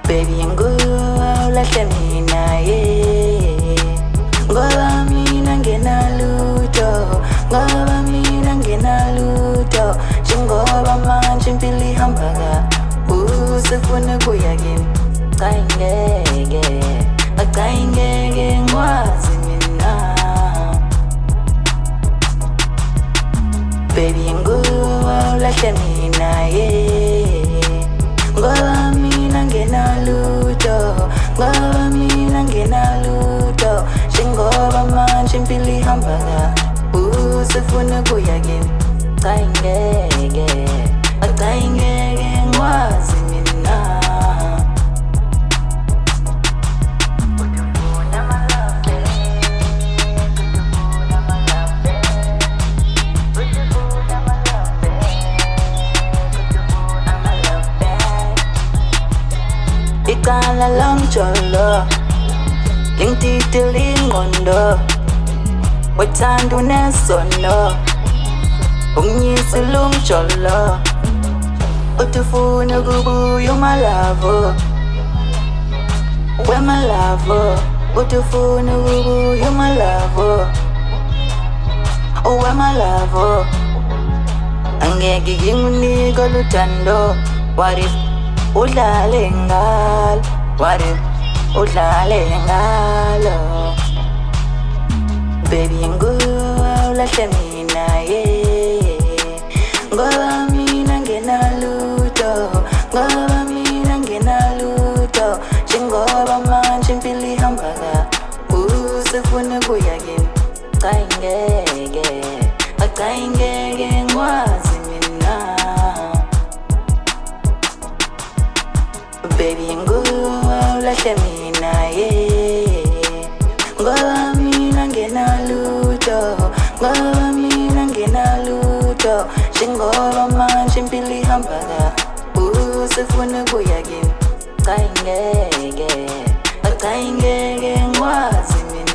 Baby ngulahle mina ngoba mina ngenalutho, ngoba mina ngenalutho. Njengoba manje impilo ihamba sefuna kuya kimi. Cha ingeke ngikwazi mina. Baby ngulahle mina ngoba mina ngenalutho, ngoba mina ngenalutho. Njengoba manje impilo ihamba sefuna kuya kimi. Cha ingeke ngikwazi mina. Icala lomjolo lingititila ingqondo, wethanda unesono, unginyisile umjolo. Uthi ufuna ukubuya umalavo, wemalavo. Uthi ufuna ukubuya umalavo, wemalavo. Angeke ngingunike oluthando. What if udlale ngalo? What if udlale ngalo? Baby ngulahle mina ngoba mina ngenalutho, ngoba mina ngenalutho. Njengoba manje impilo ihamba sefuna kuya kimi. Cha ingeke ngikwazi mina. Baby ngulahle mina ngoba mina ngenalutho, ngoba mina ngenalutho. Njengoba manje impilo ihamba sefuna kuya kimi. Cha ingeke ngikwazi mina.